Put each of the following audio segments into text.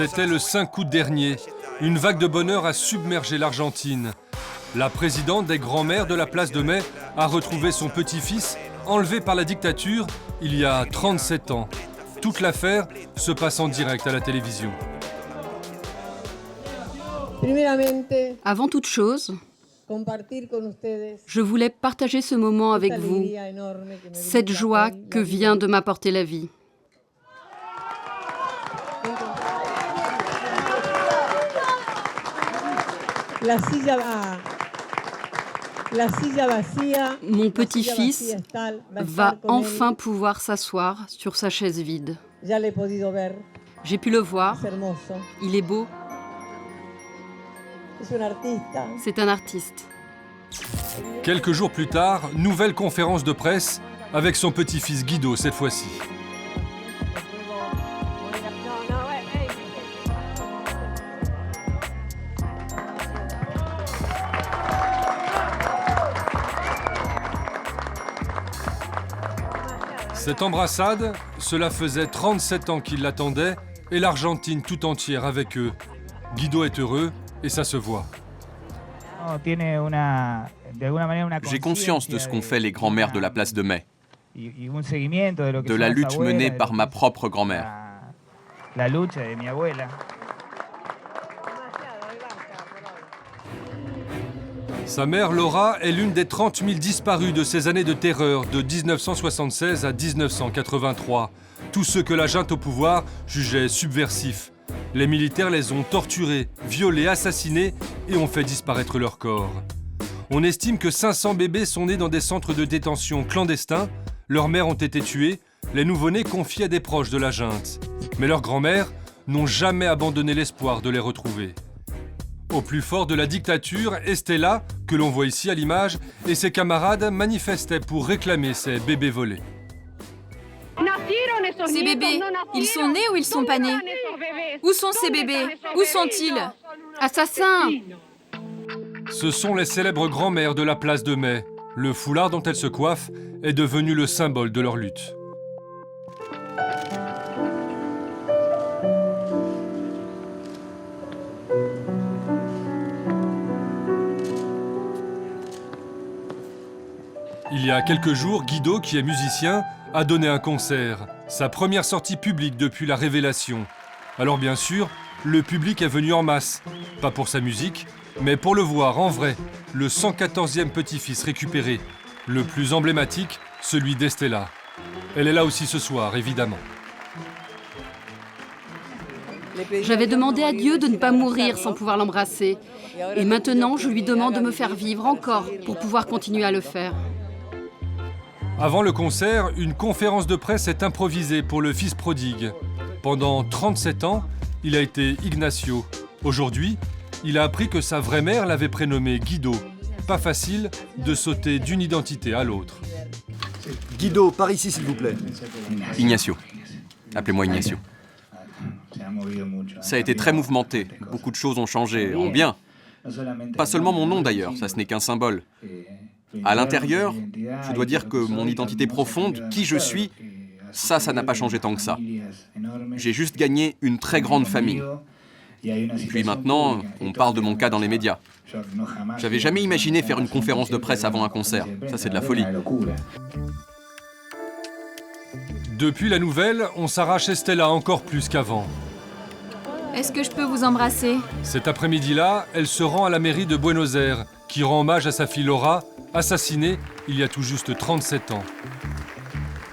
C'était le 5 août dernier. Une vague de bonheur a submergé l'Argentine. La présidente des grands-mères de la place de Mai a retrouvé son petit-fils, enlevé par la dictature il y a 37 ans. Toute l'affaire se passe en direct à la télévision. Avant toute chose, je voulais partager ce moment avec vous, cette joie que vient de m'apporter la vie. Mon petit-fils va enfin pouvoir s'asseoir sur sa chaise vide. J'ai pu le voir, il est beau. C'est un artiste. Quelques jours plus tard, nouvelle conférence de presse avec son petit-fils Guido cette fois-ci. Cette embrassade, cela faisait 37 ans qu'il l'attendait et l'Argentine tout entière avec eux. Guido est heureux et ça se voit. J'ai conscience de ce qu'ont fait les grands-mères de la place de Mai, de la lutte menée par ma propre grand-mère. Sa mère Laura est l'une des 30 000 disparus de ces années de terreur de 1976 à 1983. Tous ceux que la junte au pouvoir jugeait subversifs. Les militaires les ont torturés, violés, assassinés et ont fait disparaître leurs corps. On estime que 500 bébés sont nés dans des centres de détention clandestins, leurs mères ont été tuées, les nouveau-nés confiés à des proches de la junte. Mais leurs grands-mères n'ont jamais abandonné l'espoir de les retrouver. Au plus fort de la dictature, Estela, que l'on voit ici à l'image, et ses camarades manifestaient pour réclamer ces bébés volés. Ces bébés, ils sont nés ou ils sont pas nés? Où sont ces bébés? Où sont-ils? Assassin! Ce sont les célèbres grands-mères de la place de Mai. Le foulard dont elles se coiffent est devenu le symbole de leur lutte. Il y a quelques jours, Guido, qui est musicien, a donné un concert. Sa première sortie publique depuis la Révélation. Alors bien sûr, le public est venu en masse. Pas pour sa musique, mais pour le voir en vrai. Le 114e petit-fils récupéré. Le plus emblématique, celui d'Estela. Elle est là aussi ce soir, évidemment. J'avais demandé à Dieu de ne pas mourir sans pouvoir l'embrasser. Et maintenant, je lui demande de me faire vivre encore pour pouvoir continuer à le faire. Avant le concert, une conférence de presse est improvisée pour le fils prodigue. Pendant 37 ans, il a été Ignacio. Aujourd'hui, il a appris que sa vraie mère l'avait prénommé Guido. Pas facile de sauter d'une identité à l'autre. Guido, par ici s'il vous plaît. Ignacio. Appelez-moi Ignacio. Ça a été très mouvementé. Beaucoup de choses ont changé, en bien. Pas seulement mon nom d'ailleurs, ça ce n'est qu'un symbole. À l'intérieur, je dois dire que mon identité profonde, qui je suis, ça n'a pas changé tant que ça. J'ai juste gagné une très grande famille. Puis maintenant, on parle de mon cas dans les médias. J'avais jamais imaginé faire une conférence de presse avant un concert. Ça, c'est de la folie. Depuis la nouvelle, on s'arrache Estela encore plus qu'avant. Est-ce que je peux vous embrasser? Cet après-midi-là, elle se rend à la mairie de Buenos Aires, qui rend hommage à sa fille Laura, assassinée il y a tout juste 37 ans.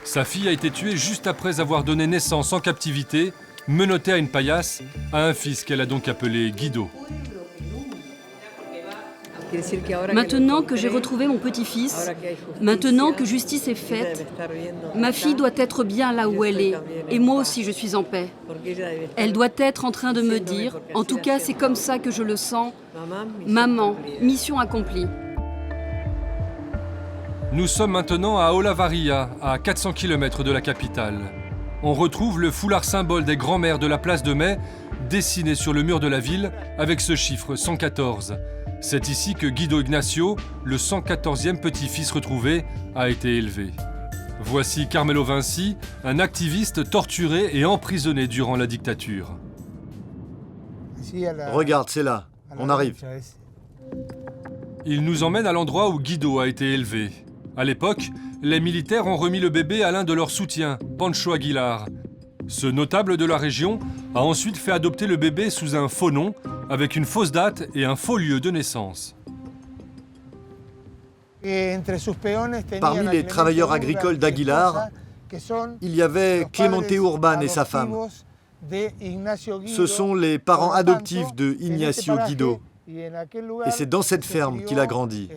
Sa fille a été tuée juste après avoir donné naissance en captivité, menottée à une paillasse, à un fils qu'elle a donc appelé Guido. Maintenant que j'ai retrouvé mon petit-fils, maintenant que justice est faite, ma fille doit être bien là où elle est, et moi aussi je suis en paix. Elle doit être en train de me dire, en tout cas c'est comme ça que je le sens, maman, mission accomplie. Nous sommes maintenant à Olavarria, à 400 km de la capitale. On retrouve le foulard symbole des grands-mères de la place de Mai, dessiné sur le mur de la ville avec ce chiffre 114. C'est ici que Guido Ignacio, le 114e petit-fils retrouvé, a été élevé. Voici Carmelo Vinci, un activiste torturé et emprisonné durant la dictature. Regarde, c'est là. On arrive. Il nous emmène à l'endroit où Guido a été élevé. À l'époque, les militaires ont remis le bébé à l'un de leurs soutiens, Pancho Aguilar. Ce notable de la région a ensuite fait adopter le bébé sous un faux nom, avec une fausse date et un faux lieu de naissance. Parmi les travailleurs agricoles d'Aguilar, il y avait Clemente Urban et sa femme. Ce sont les parents adoptifs de Ignacio Guido. Et c'est dans cette ferme qu'il a grandi.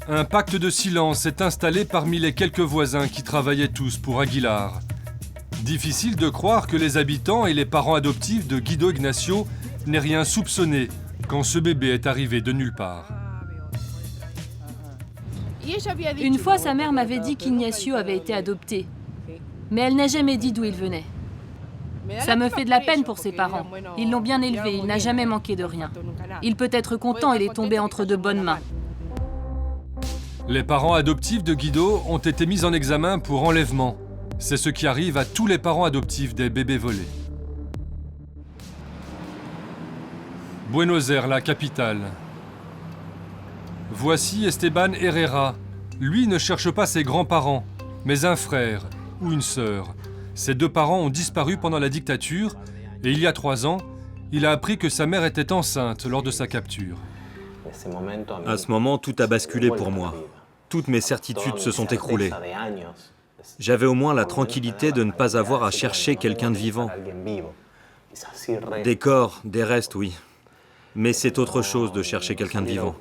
Un pacte de silence s'est installé parmi les quelques voisins qui travaillaient tous pour Aguilar. Difficile de croire que les habitants et les parents adoptifs de Guido Ignacio n'aient rien soupçonné quand ce bébé est arrivé de nulle part. Une fois, sa mère m'avait dit qu'Ignacio avait été adopté. Mais elle n'a jamais dit d'où il venait. Ça me fait de la peine pour ses parents. Ils l'ont bien élevé, il n'a jamais manqué de rien. Il peut être content, il est tombé entre de bonnes mains. Les parents adoptifs de Guido ont été mis en examen pour enlèvement. C'est ce qui arrive à tous les parents adoptifs des bébés volés. Buenos Aires, la capitale. Voici Esteban Herrera. Lui ne cherche pas ses grands-parents, mais un frère ou une sœur. Ses deux parents ont disparu pendant la dictature et il y a 3 ans, il a appris que sa mère était enceinte lors de sa capture. À ce moment, tout a basculé pour moi. Toutes mes certitudes se sont écroulées. J'avais au moins la tranquillité de ne pas avoir à chercher quelqu'un de vivant. Des corps, des restes, oui. Mais c'est autre chose de chercher quelqu'un de vivant.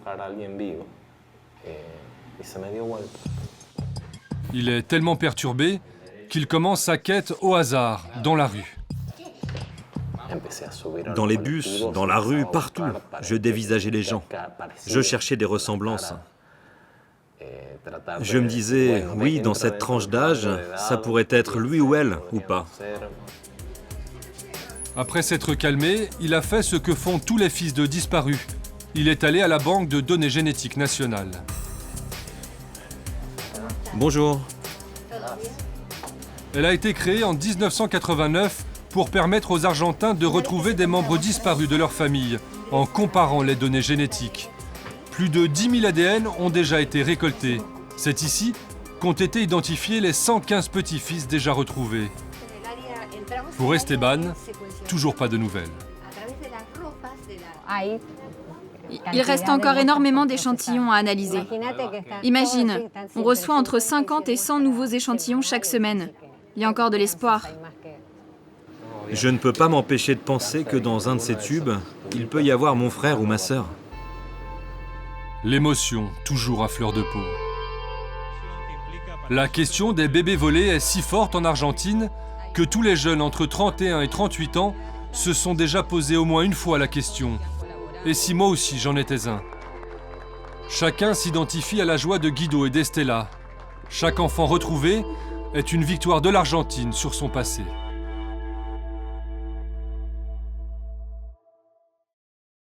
Il est tellement perturbé qu'il commence sa quête au hasard, dans la rue. Dans les bus, dans la rue, partout, je dévisageais les gens. Je cherchais des ressemblances. Je me disais, oui, dans cette tranche d'âge, ça pourrait être lui ou elle, ou pas. Après s'être calmé, il a fait ce que font tous les fils de disparus. Il est allé à la banque de données génétiques nationales. Bonjour. Elle a été créée en 1989 pour permettre aux Argentins de retrouver des membres disparus de leur famille en comparant les données génétiques. Plus de 10 000 ADN ont déjà été récoltés. C'est ici qu'ont été identifiés les 115 petits-fils déjà retrouvés. Pour Esteban, toujours pas de nouvelles. Il reste encore énormément d'échantillons à analyser. Imagine, on reçoit entre 50 et 100 nouveaux échantillons chaque semaine. Il y a encore de l'espoir. Je ne peux pas m'empêcher de penser que dans un de ces tubes, il peut y avoir mon frère ou ma sœur. L'émotion, toujours à fleur de peau. La question des bébés volés est si forte en Argentine que tous les jeunes entre 31 et 38 ans se sont déjà posé au moins une fois la question. Et si moi aussi j'en étais un? Chacun s'identifie à la joie de Guido et d'Estela. Chaque enfant retrouvé est une victoire de l'Argentine sur son passé.